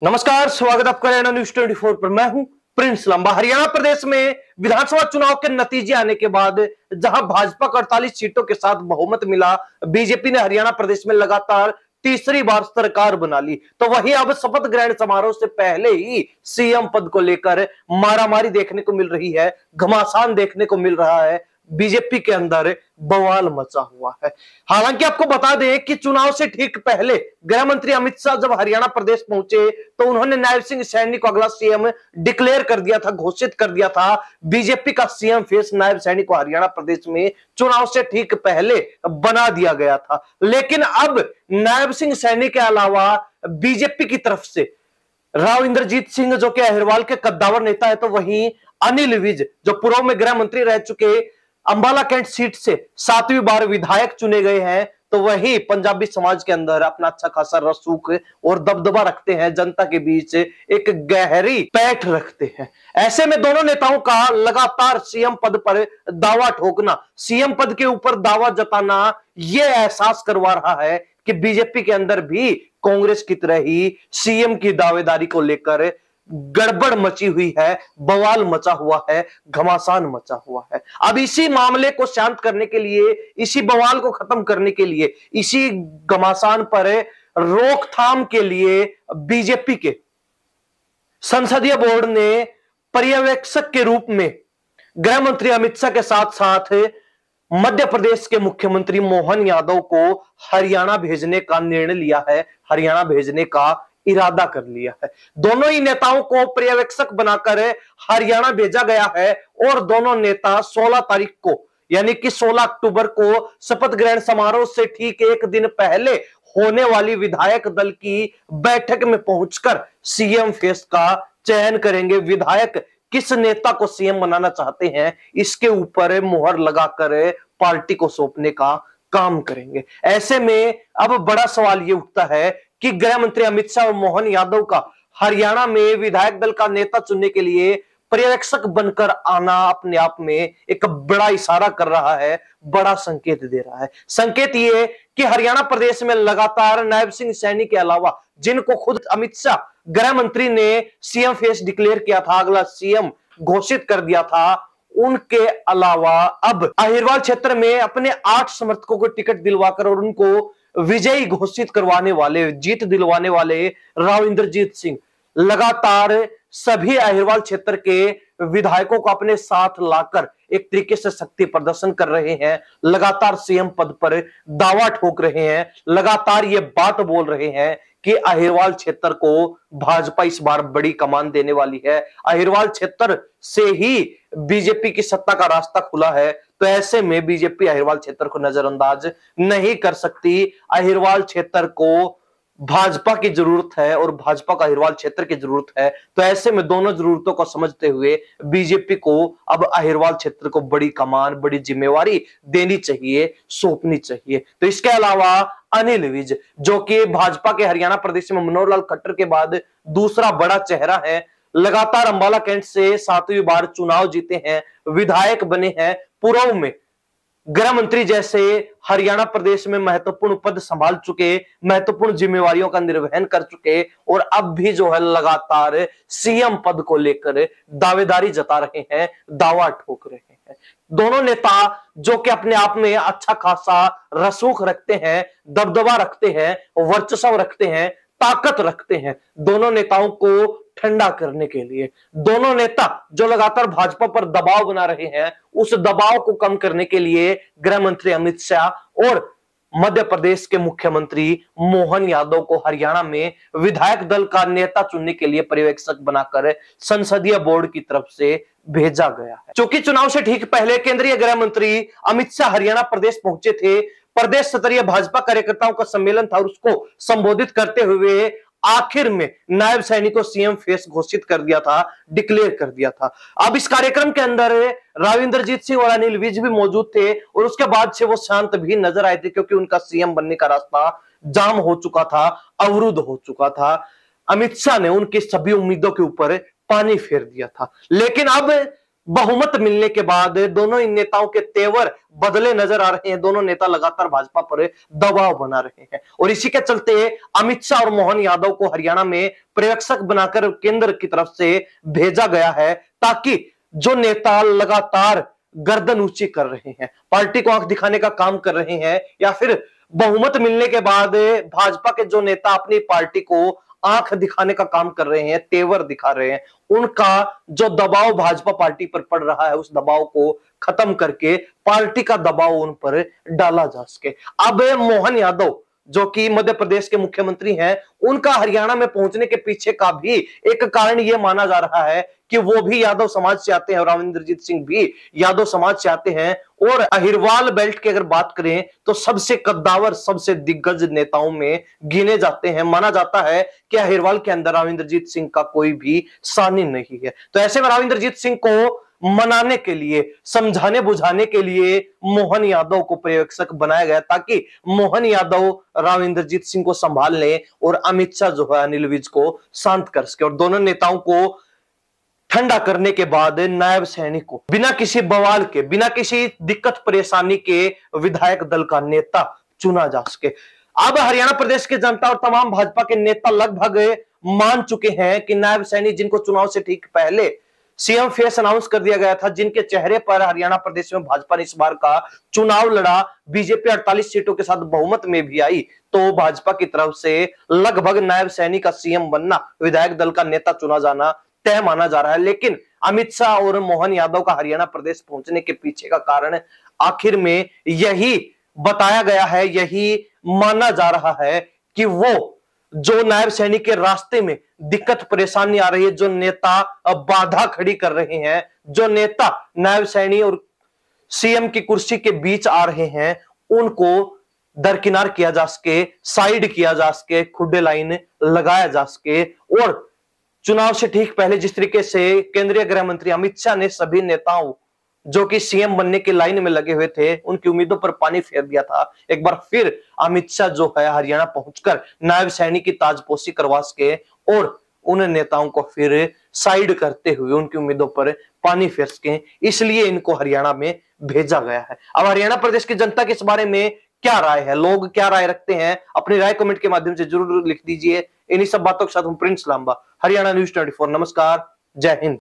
नमस्कार, स्वागत आपका हरियाणा न्यूज 24 पर। मैं हूं प्रिंस लंबा। हरियाणा प्रदेश में विधानसभा चुनाव के नतीजे आने के बाद जहां भाजपा को 48 सीटों के साथ बहुमत मिला, बीजेपी ने हरियाणा प्रदेश में लगातार तीसरी बार सरकार बना ली, तो वहीं अब शपथ ग्रहण समारोह से पहले ही सीएम पद को लेकर मारामारी देखने को मिल रही है, घमासान देखने को मिल रहा है। बीजेपी के अंदर बवाल मचा हुआ है। हालांकि आपको बता दें कि चुनाव से ठीक पहले गृह मंत्री अमित शाह जब हरियाणा प्रदेश पहुंचे तो उन्होंने नायब सिंह सैनी को अगला सीएम डिक्लेयर कर दिया था, घोषित कर दिया था। बीजेपी का सीएम फेस नायब सैनी को हरियाणा प्रदेश में चुनाव से ठीक पहले बना दिया गया था। लेकिन अब नायब सिंह सैनी के अलावा बीजेपी की तरफ से राव इंद्रजीत सिंह जो कि अहिरवाल के कद्दावर नेता है, तो वहीं अनिल विज जो पूर्व में गृह मंत्री रह चुके अंबाला कैंट सीट से 7वीं बार विधायक चुने गए हैं, तो वही पंजाबी समाज के अंदर अपना अच्छा खासा रसूख और दबदबा रखते हैं, जनता के बीच एक गहरी पैठ रखते हैं। ऐसे में दोनों नेताओं का लगातार सीएम पद पर दावा ठोकना, सीएम पद के ऊपर दावा जताना, यह एहसास करवा रहा है कि बीजेपी के अंदर भी कांग्रेस की तरह ही सीएम की दावेदारी को लेकर गड़बड़ मची हुई है, बवाल मचा हुआ है, घमासान मचा हुआ है। अब इसी मामले को शांत करने के लिए, इसी बवाल को खत्म करने के लिए, इसी घमासान पर रोकथाम के लिए बीजेपी के संसदीय बोर्ड ने पर्यवेक्षक के रूप में गृह मंत्री अमित शाह के साथ साथ मध्य प्रदेश के मुख्यमंत्री मोहन यादव को हरियाणा भेजने का निर्णय लिया है, हरियाणा भेजने का इरादा कर लिया है। दोनों ही नेताओं को पर्यवेक्षक बनाकर हरियाणा भेजा गया है और दोनों नेता 16 तारीख को यानी कि 16 अक्टूबर को शपथ ग्रहण समारोह से ठीक एक दिन पहले होने वाली विधायक दल की बैठक में पहुंचकर सीएम फेस का चयन करेंगे। विधायक किस नेता को सीएम बनाना चाहते हैं, इसके ऊपर मुहर लगाकर पार्टी को सौंपने का काम करेंगे। ऐसे में अब बड़ा सवाल यह उठता है कि गृह मंत्री अमित शाह और मोहन यादव का हरियाणा में विधायक दल का नेता चुनने के लिए पर्यवेक्षक बनकर आना अपने आप में एक बड़ा इशारा कर रहा है, बड़ा संकेत दे रहा है। संकेत ये कि हरियाणा प्रदेश में लगातार नायब सिंह सैनी के अलावा जिनको खुद अमित शाह गृह मंत्री ने सीएम फेस डिक्लेयर किया था, अगला सीएम घोषित कर दिया था, उनके अलावा अब अहिरवाल क्षेत्र में अपने 8 समर्थकों को टिकट दिलवाकर और उनको विजयी घोषित करवाने वाले, जीत दिलवाने वाले राव इंद्रजीत सिंह लगातार सभी अहिरवाल क्षेत्र के विधायकों को अपने साथ लाकर एक तरीके से शक्ति प्रदर्शन कर रहे हैं, लगातार सीएम पद पर दावा ठोक रहे हैं, लगातार ये बात बोल रहे हैं कि अहिरवाल क्षेत्र को भाजपा इस बार बड़ी कमान देने वाली है, अहिरवाल क्षेत्र से ही बीजेपी की सत्ता का रास्ता खुला है। तो ऐसे में बीजेपी अहिरवाल क्षेत्र को नजरअंदाज नहीं कर सकती। अहिरवाल क्षेत्र को भाजपा की जरूरत है और भाजपा का अहिरवाल क्षेत्र की जरूरत है। तो ऐसे में दोनों जरूरतों को समझते हुए बीजेपी को अब अहिरवाल क्षेत्र को बड़ी कमान, बड़ी जिम्मेवारी देनी चाहिए, सौंपनी चाहिए। तो इसके अलावा अनिल विज जो कि भाजपा के हरियाणा प्रदेश में मनोहर लाल खट्टर के बाद दूसरा बड़ा चेहरा है, लगातार अंबाला कैंट से 7वीं बार चुनाव जीते हैं, विधायक बने हैं, पूर्व में गृह मंत्री जैसे हरियाणा प्रदेश में महत्वपूर्ण पद संभाल चुके, महत्वपूर्ण जिम्मेवारियों का निर्वहन कर चुके और अब भी जो है लगातार सीएम पद को लेकर दावेदारी जता रहे हैं, दावा ठोक रहे हैं। दोनों नेता जो कि अपने आप में अच्छा खासा रसूख रखते हैं, दबदबा रखते हैं, वर्चस्व रखते हैं, ताकत रखते हैं, दोनों नेताओं को ठंडा करने के लिए, दोनों नेता जो लगातार भाजपा पर दबाव बना रहे हैं, उस दबाव को कम करने के लिए गृह मंत्री अमित शाह और मध्य प्रदेश के मुख्यमंत्री मोहन यादव को हरियाणा में विधायक दल का नेता चुनने के लिए पर्यवेक्षक बनाकर संसदीय बोर्ड की तरफ से भेजा गया है। क्योंकि चुनाव से ठीक पहले केंद्रीय गृह मंत्री अमित शाह हरियाणा प्रदेश पहुंचे थे, प्रदेश स्तरीय भाजपा कार्यकर्ताओं का सम्मेलन था और उसको संबोधित करते हुए आखिर में नायब सैनी को सीएम फेस घोषित कर दिया था, डिक्लेयर कर दिया था। अब इस कार्यक्रम के अंदर राव इंद्रजीत सिंह और अनिल विज भी मौजूद थे और उसके बाद से वो शांत भी नजर आए थे क्योंकि उनका सीएम बनने का रास्ता जाम हो चुका था, अवरुद्ध हो चुका था। अमित शाह ने उनकी सभी उम्मीदों के ऊपर पानी फेर दिया था। लेकिन अब बहुमत मिलने के बाद दोनों इन नेताओं के तेवर बदले नजर आ रहे हैं। दोनों नेता लगातार भाजपा पर दबाव बना रहे हैं और इसी के चलते अमित शाह और मोहन यादव को हरियाणा में पर्यवेक्षक बनाकर केंद्र की तरफ से भेजा गया है, ताकि जो नेता लगातार गर्दन ऊंची कर रहे हैं, पार्टी को आंख दिखाने का काम कर रहे हैं, या फिर बहुमत मिलने के बाद भाजपा के जो नेता अपनी पार्टी को आंख दिखाने का काम कर रहे हैं, तेवर दिखा रहे हैं, उनका जो दबाव भाजपा पार्टी पर पड़ रहा है, उस दबाव को खत्म करके पार्टी का दबाव उन पर डाला जा सके। अब मोहन यादव जो कि मध्य प्रदेश के मुख्यमंत्री हैं, उनका हरियाणा में पहुंचने के पीछे का भी एक कारण यह माना जा रहा है कि वो भी यादव समाज से आते हैं और राविंद्रजीत सिंह भी यादव समाज से आते हैं। और अहिरवाल बेल्ट की अगर बात करें तो सबसे कद्दावर, सबसे दिग्गज नेताओं में गिने जाते हैं। माना जाता है कि अहिरवाल के अंदर राविंद्रजीत सिंह का कोई भी सानी नहीं है। तो ऐसे में राविंद्रजीत सिंह को मनाने के लिए, समझाने बुझाने के लिए मोहन यादव को पर्यवेक्षक बनाया गया, ताकि मोहन यादव राविंद्रजीत सिंह को संभाल ले और अमित शाह जो है अनिल विज को शांत कर सके। और दोनों नेताओं को ठंडा करने के बाद नायब सैनी को बिना किसी बवाल के, बिना किसी दिक्कत परेशानी के विधायक दल का नेता चुना जा सके। अब हरियाणा प्रदेश के जनता और तमाम भाजपा के नेता लगभग मान चुके हैं कि नायब सैनी, जिनको चुनाव से ठीक पहले सीएम फेस अनाउंस कर दिया गया था, जिनके चेहरे पर हरियाणा प्रदेश में भाजपा ने इस बार का चुनाव लड़ा, बीजेपी 48 सीटों के साथ बहुमत में भी आई, तो भाजपा की तरफ से लगभग नायब सैनी का सीएम बनना, विधायक दल का नेता चुना जाना तय माना जा रहा है। लेकिन अमित शाह और मोहन यादव का हरियाणा प्रदेश पहुंचने के पीछे का कारण आखिर में यही बताया गया है, यही माना जा रहा है कि वो जो नायब सैनी के रास्ते में दिक्कत परेशानी आ रही है, जो नेता बाधा खड़ी कर रहे हैं, जो नेता नायब सैनी और सीएम की कुर्सी के बीच आ रहे हैं, उनको दरकिनार किया जा सके, साइड किया जा सके, खुड्डे लाइन लगाया जा सके। और चुनाव से ठीक पहले जिस तरीके से केंद्रीय गृह मंत्री अमित शाह ने सभी नेताओं जो कि सीएम बनने की लाइन में लगे हुए थे, उनकी उम्मीदों पर पानी फेर दिया था, एक बार फिर अमित शाह जो है हरियाणा पहुंचकर नायब सैनी की ताजपोशी करवा सके और उन नेताओं को फिर साइड करते हुए उनकी उम्मीदों पर पानी फेर सके, इसलिए इनको हरियाणा में भेजा गया है। अब हरियाणा प्रदेश की जनता के इस बारे में क्या राय है, लोग क्या राय रखते हैं, अपनी राय कमेंट के माध्यम से जरूर लिख दीजिए। इन्हीं सब बातों के साथ हम प्रिंस लांबा, हरियाणा न्यूज 24। नमस्कार, जय हिंद।